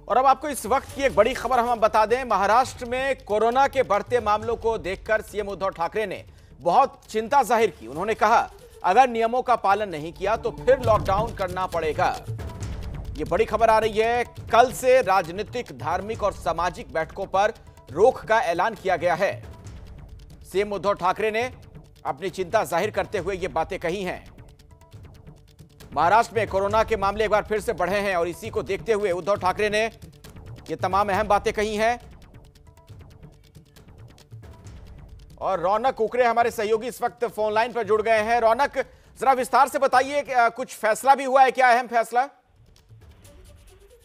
और अब आपको इस वक्त की एक बड़ी खबर हम बता दें। महाराष्ट्र में कोरोना के बढ़ते मामलों को देखकर सीएम उद्धव ठाकरे ने बहुत चिंता जाहिर की। उन्होंने कहा, अगर नियमों का पालन नहीं किया तो फिर लॉकडाउन करना पड़ेगा। ये बड़ी खबर आ रही है। कल से राजनीतिक, धार्मिक और सामाजिक बैठकों पर रोक का ऐलान किया गया है। सीएम उद्धव ठाकरे ने अपनी चिंता जाहिर करते हुए ये बातें कही हैं। महाराष्ट्र में कोरोना के मामले एक बार फिर से बढ़े हैं और इसी को देखते हुए उद्धव ठाकरे ने ये तमाम अहम बातें कही हैं। और रौनक कुकरे हमारे सहयोगी इस वक्त फोन लाइन पर जुड़ गए हैं। रौनक, जरा विस्तार से बताइए, कुछ फैसला भी हुआ है क्या, अहम फैसला?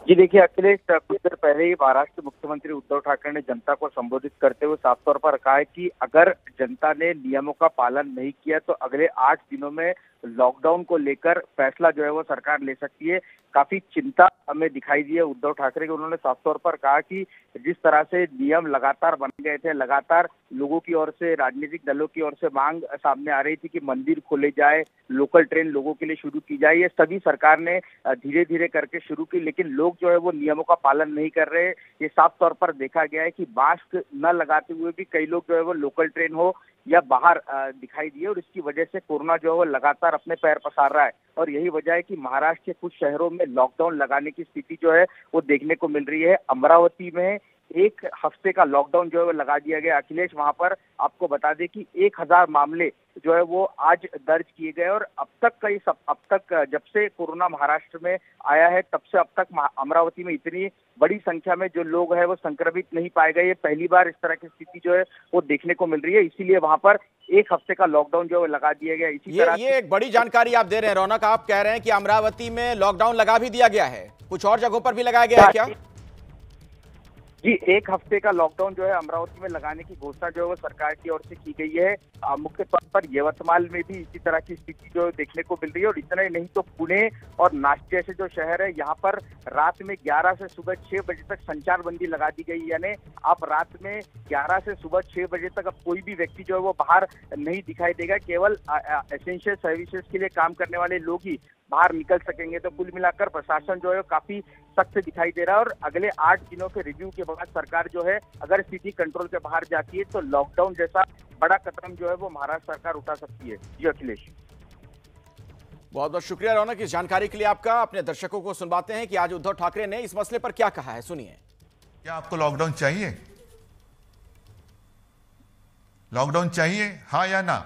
जी देखिए अखिलेश, कुछ देर पहले ही महाराष्ट्र मुख्यमंत्री उद्धव ठाकरे ने जनता को संबोधित करते हुए साफ तौर पर कहा है कि अगर जनता ने नियमों का पालन नहीं किया तो अगले 8 दिनों में लॉकडाउन को लेकर फैसला जो है वो सरकार ले सकती है। काफी चिंता हमें दिखाई दी है उद्धव ठाकरे के। उन्होंने साफ तौर पर कहा कि जिस तरह से नियम लगातार बने गए थे, लगातार लोगों की ओर से, राजनीतिक दलों की ओर से मांग सामने आ रही थी कि मंदिर खोले जाए, लोकल ट्रेन लोगों के लिए शुरू की जाए, ये सभी सरकार ने धीरे धीरे करके शुरू की, लेकिन लोग जो है वो नियमों का पालन नहीं कर रहे। ये साफ तौर पर देखा गया है कि मास्क न लगाते हुए भी कई लोग जो है वो लोकल ट्रेन हो या बाहर दिखाई दिए और इसकी वजह से कोरोना जो है वो लगातार अपने पैर पसार रहा है। और यही वजह है कि महाराष्ट्र के कुछ शहरों में लॉकडाउन लगाने की स्थिति जो है वो देखने को मिल रही है। अमरावती में 1 हफ्ते का लॉकडाउन जो है वो लगा दिया गया। अखिलेश, वहां पर आपको बता दें कि 1000 मामले जो है वो आज दर्ज किए गए और अब तक जब से कोरोना महाराष्ट्र में आया है तब से अब तक अमरावती में इतनी बड़ी संख्या में जो लोग हैं वो संक्रमित नहीं पाए गए। ये पहली बार इस तरह की स्थिति जो है वो देखने को मिल रही है, इसीलिए वहां पर 1 हफ्ते का लॉकडाउन जो है लगा दिया गया। इसी तरह ये एक बड़ी जानकारी आप दे रहे हैं रौनक। आप कह रहे हैं कि अमरावती में लॉकडाउन लगा भी दिया गया है, कुछ और जगहों पर भी लगाया गया है क्या? जी, 1 हफ्ते का लॉकडाउन जो है अमरावती में लगाने की घोषणा जो है वो सरकार की ओर से की गई है। मुख्य तौर पर यवतमाल में भी इसी तरह की स्थिति जो देखने को मिल रही है। और इतना ही नहीं तो पुणे और नासिक जैसे जो शहर है, यहाँ पर रात में 11 से सुबह 6 बजे तक संचारबंदी लगा दी गई। यानी आप रात में 11 से सुबह 6 बजे तक अब कोई भी व्यक्ति जो है वो बाहर नहीं दिखाई देगा। केवल एसेंशियल सर्विसेज के लिए काम करने वाले लोग ही बाहर निकल सकेंगे। तो कुल मिलाकर प्रशासन जो है काफी सख्त दिखाई दे रहा है और अगले 8 दिनों के रिव्यू के बाद सरकार जो है अगर स्थिति कंट्रोल के बाहर जाती है तो लॉकडाउन जैसा बड़ा कदम जो है वो महाराष्ट्र सरकार उठा सकती है। जी अखिलेश, बहुत बहुत शुक्रिया रौनक इस जानकारी के लिए आपका। अपने दर्शकों को सुनवाते हैं कि आज उद्धव ठाकरे ने इस मसले पर क्या कहा है, सुनिए। क्या आपको लॉकडाउन चाहिए? लॉकडाउन चाहिए, हाँ या ना?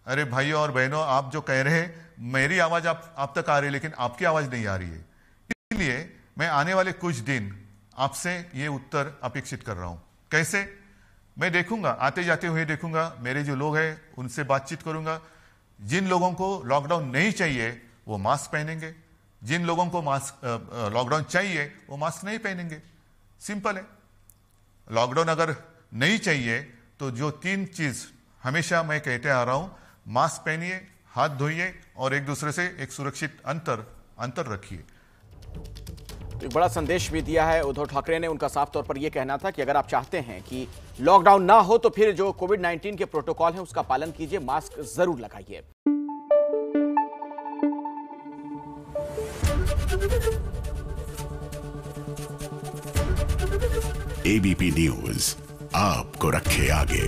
अरे भाइयों और बहनों, आप जो कह रहे हैं, मेरी आवाज आप तक आ रही है लेकिन आपकी आवाज नहीं आ रही है। इसलिए मैं आने वाले कुछ दिन आपसे ये उत्तर अपेक्षित कर रहा हूं। कैसे? मैं देखूंगा, आते जाते हुए देखूंगा, मेरे जो लोग हैं उनसे बातचीत करूंगा। जिन लोगों को लॉकडाउन नहीं चाहिए वो मास्क पहनेंगे, जिन लोगों को लॉकडाउन चाहिए वो मास्क नहीं पहनेंगे। सिंपल है। लॉकडाउन अगर नहीं चाहिए तो जो 3 चीज हमेशा मैं कहते आ रहा हूं, मास्क पहनिए, हाथ धोइए और एक दूसरे से एक सुरक्षित अंतर रखिए। एक बड़ा संदेश भी दिया है उद्धव ठाकरे ने। उनका साफ तौर पर यह कहना था कि अगर आप चाहते हैं कि लॉकडाउन ना हो तो फिर जो कोविड-19 के प्रोटोकॉल हैं उसका पालन कीजिए, मास्क जरूर लगाइए। एबीपी न्यूज आपको रखे आगे।